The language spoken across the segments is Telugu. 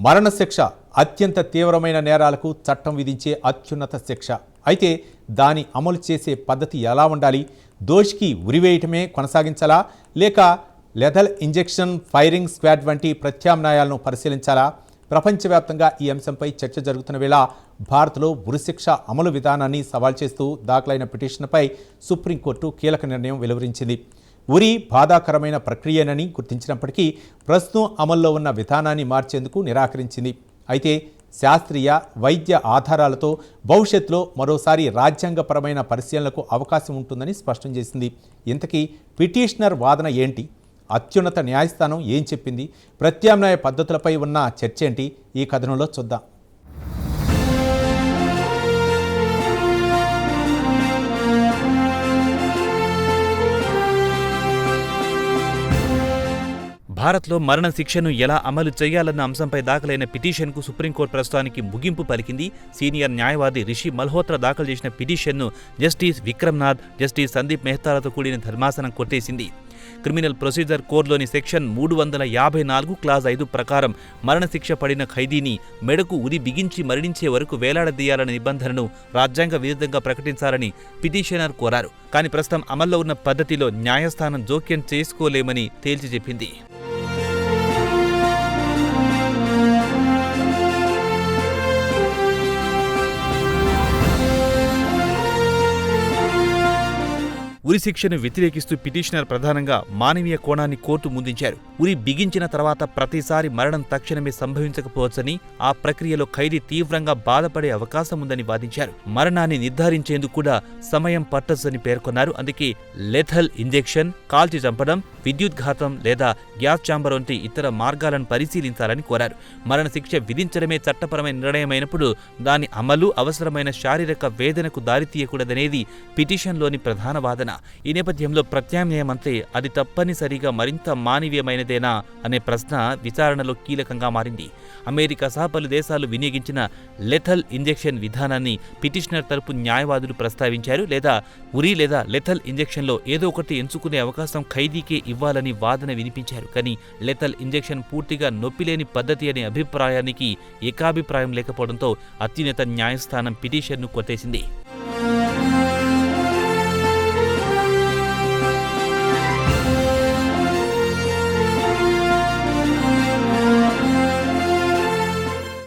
మరణశిక్ష అత్యంత తీవ్రమైన నేరాలకు చట్టం విధించే అత్యున్నత శిక్ష. అయితే దాని అమలు చేసే పద్ధతి ఎలా ఉండాలి? దోషికి ఉరివేయటమే కొనసాగించాలా, లేక లెథల్ ఇంజెక్షన్, ఫైరింగ్ స్క్వాడ్ వంటి ప్రత్యామ్నాయాలను పరిశీలించాలా? ప్రపంచవ్యాప్తంగా ఈ అంశంపై చర్చ జరుగుతున్న వేళ భారత్లో ఉరిశిక్ష అమలు విధానాన్ని సవాల్ చేస్తూ దాఖలైన పిటిషన్పై సుప్రీంకోర్టు కీలక నిర్ణయం వెలువరించింది. ఉరి బాధాకరమైన ప్రక్రియనని గుర్తించినప్పటికీ ప్రస్తుతం అమల్లో ఉన్న విధానాన్ని మార్చేందుకు నిరాకరించింది. అయితే శాస్త్రీయ వైద్య ఆధారాలతో భవిష్యత్తులో మరోసారి రాజ్యాంగపరమైన పరిశీలనకు అవకాశం ఉంటుందని స్పష్టం చేసింది. ఇంతకీ పిటిషనర్ వాదన ఏంటి? అత్యున్నత న్యాయస్థానం ఏం చెప్పింది? ప్రత్యామ్నాయ పద్ధతులపై ఉన్న చర్చ ఏంటి? ఈ కథనంలో చూద్దాం. భారత్లో మరణశిక్షను ఎలా అమలు చేయాలన్న అంశంపై దాఖలైన పిటిషన్కు సుప్రీంకోర్టు ప్రస్తుతానికి ముగింపు పలికింది. సీనియర్ న్యాయవాది రిషి మల్హోత్రా దాఖలు చేసిన పిటిషన్ను జస్టిస్ విక్రమ్నాథ్, జస్టిస్ సందీప్ మెహతాలతో కూడిన ధర్మాసనం కొట్టేసింది. క్రిమినల్ ప్రొసీజర్ కోడ్లోని సెక్షన్ 354 క్లాజ్ 5 ప్రకారం మరణశిక్ష పడిన ఖైదీని మెడకు ఉరి బిగించి మరణించే వరకు వేలాడదీయాలనే నిబంధనను రాజ్యాంగ విరుద్ధంగా ప్రకటించాలని పిటిషనర్ కోరారు. కానీ ప్రస్తుతం అమల్లో ఉన్న పద్ధతిలో న్యాయస్థానం జోక్యం చేసుకోలేమని తేల్చి చెప్పింది. ఉరిశిక్షను వ్యతిరేకిస్తూ పిటిషనర్ ప్రధానంగా మానవీయ కోణాన్ని కోర్టు ముందుంచారు. ఉరి బిగించిన తర్వాత ప్రతిసారి మరణం తక్షణమే సంభవించకపోవచ్చని, ఆ ప్రక్రియలో ఖైదీ తీవ్రంగా బాధపడే అవకాశం ఉందని వాదించారు. మరణాన్ని నిర్ధారించేందుకు కూడా సమయం పట్టొచ్చని పేర్కొన్నారు. అందుకే లెథల్ ఇంజెక్షన్, కాల్చి చంపడం, విద్యుద్ఘాతం లేదా గ్యాస్ ఛాంబర్ వంటి ఇతర మార్గాలను పరిశీలించాలని కోరారు. మరణశిక్ష విధించడమే చట్టపరమైన నిర్ణయమైనప్పుడు దాని అమలు అవసరమైన శారీరక వేదనకు దారితీయకూడదనేది పిటిషన్లోని ప్రధాన వాదన. ఈ నేపథ్యంలో ప్రత్యామ్నాయం అంటే అది తప్పనిసరిగా మరింత మానవీయమైనదేనా అనే ప్రశ్న విచారణలో కీలకంగా మారింది. అమెరికా సహా పలు దేశాలు వినియోగించిన లెథల్ ఇంజెక్షన్ విధానాన్ని పిటిషనర్ తరపు న్యాయవాదులు ప్రస్తావించారు. లేదా ఉరి లేదా లెథల్ ఇంజెక్షన్లో ఏదో ఒకటి ఎంచుకునే అవకాశం ఖైదీకే ఇవ్వాలని వాదన వినిపించారు. కానీ లెథల్ ఇంజెక్షన్ పూర్తిగా నొప్పిలేని పద్ధతి అనే అభిప్రాయానికి ఏకాభిప్రాయం లేకపోవడంతో అత్యున్నత న్యాయస్థానం పిటిషన్ను కొట్టేసింది.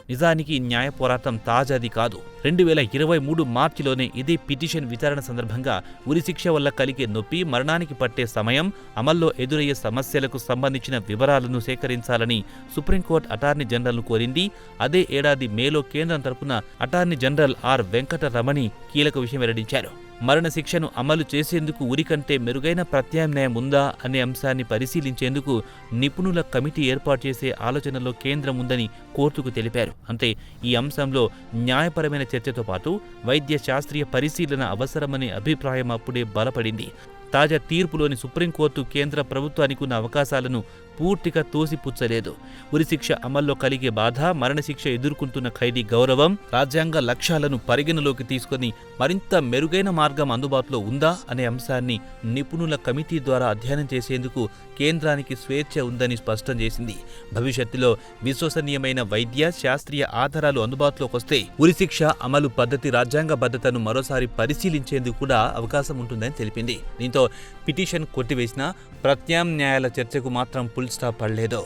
నిజానికి న్యాయ పోరాటం తాజాది కాదు. 2023 మార్చిలోనే ఇదే పిటిషన్ విచారణ సందర్భంగా ఉరిశిక్ష వల్ల కలిగే నొప్పి, మరణానికి పట్టే సమయం, అమల్లో ఎదురయ్యే సమస్యలకు సంబంధించిన వివరాలను సేకరించాలని సుప్రీంకోర్టు అటార్నీ జనరల్ను కోరింది. అదే ఏడాది మేలో కేంద్రం తరపున అటార్నీ జనరల్ ఆర్ వెంకటరమణి కీలక విషయం వెల్లడించారు. మరణశిక్షను అమలు చేసేందుకు ఉరి కంటే మెరుగైన ప్రత్యామ్నాయం ఉందా అనే అంశాన్ని పరిశీలించేందుకు నిపుణుల కమిటీ ఏర్పాటు చేసే ఆలోచనలో కేంద్రం ఉందని కోర్టుకు తెలిపారు. అంటే ఈ అంశంలో న్యాయపరమైన చర్చతో పాటు వైద్య శాస్త్రీయ పరిశీలన అవసరమనే అభిప్రాయం అప్పుడే బలపడింది. తాజా తీర్పులోని సుప్రీంకోర్టు కేంద్ర ప్రభుత్వానికి ఉన్న అవకాశాలను పూర్తిగా తోసిపుచ్చలేదు. ఉరిశిక్ష అమల్లో కలిగే బాధ, మరణశిక్ష ఎదుర్కొంటున్న ఖైదీ గౌరవం, రాజ్యాంగ లక్ష్యాలను పరిగణలోకి తీసుకుని మరింత మెరుగైన మార్గం అందుబాటులో ఉందా అనే అంశాన్ని నిపుణుల కమిటీ ద్వారా అధ్యయనం చేసేందుకు కేంద్రానికి స్వేచ్ఛ ఉందని స్పష్టం చేసింది. భవిష్యత్తులో విశ్వసనీయమైన వైద్య శాస్త్రీయ ఆధారాలు అందుబాటులోకి వస్తే ఉరిశిక్ష అమలు పద్ధతి రాజ్యాంగబద్ధతను మరోసారి పరిశీలించేందుకు కూడా అవకాశం ఉంటుందని తెలిపింది. దీంతో పిటిషన్ కొట్టివేసిన ప్రత్యామ్నాయాల చర్చకు మాత్రం ఫుల్ స్టాప్ పడలేదు.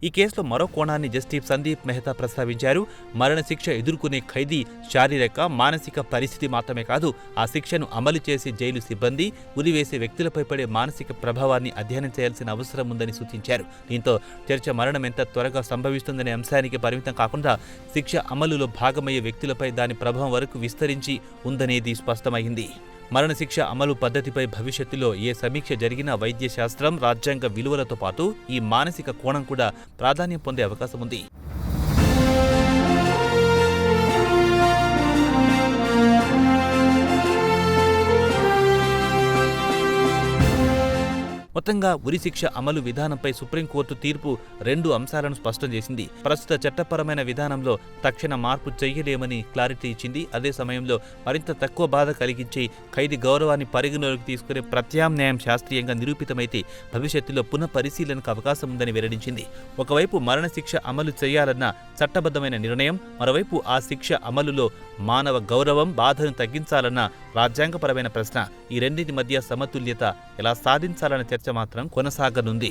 ఈ కేసులో మరో కోణాన్ని జస్టిస్ సందీప్ మెహతా ప్రస్తావించారు. మరణశిక్ష ఎదుర్కొనే ఖైదీ శారీరక, మానసిక పరిస్థితి మాత్రమే కాదు, ఆ శిక్షను అమలు చేసే జైలు సిబ్బంది, ఉరివేసే వ్యక్తులపై పడే మానసిక ప్రభావాన్ని అధ్యయనం చేయాల్సిన అవసరం ఉందని సూచించారు. దీంతో చర్చ మరణం ఎంత త్వరగా సంభవిస్తుందనే అంశానికి పరిమితం కాకుండా శిక్ష అమలులో భాగమయ్యే వ్యక్తులపై దాని ప్రభావం వరకు విస్తరించి ఉందనేది స్పష్టమైంది. మరణశిక్ష అమలు పద్ధతిపై భవిష్యత్తులో ఏ సమీక్ష జరిగినా వైద్య శాస్త్రం, రాజ్యాంగ విలువలతో పాటు ఈ మానసిక కోణం కూడా ప్రాధాన్యం పొందే అవకాశం ఉంది. మొత్తంగా ఉరిశిక్ష అమలు విధానంపై సుప్రీంకోర్టు తీర్పు 2 అంశాలను స్పష్టం చేసింది. ప్రస్తుత చట్టపరమైన విధానంలో తక్షణ మార్పు చేయలేమని క్లారిటీ ఇచ్చింది. అదే సమయంలో మరింత తక్కువ బాధ కలిగించి ఖైదీ గౌరవాన్ని పరిగణలోకి తీసుకునే ప్రత్యామ్నాయం శాస్త్రీయంగా నిరూపితమైతే భవిష్యత్తులో పునఃపరిశీలనకు అవకాశం ఉందని వెల్లడించింది. ఒకవైపు మరణశిక్ష అమలు చేయాలన్న చట్టబద్ధమైన నిర్ణయం, మరోవైపు ఆ శిక్ష అమలులో మానవ గౌరవం, బాధను తగ్గించాలన్న రాజ్యాంగపరమైన ప్రశ్న. ఈ రెండింటి మధ్య సమతుల్యత ఎలా సాధించాలన్న చర్చ మాత్రం కొనసాగనుంది.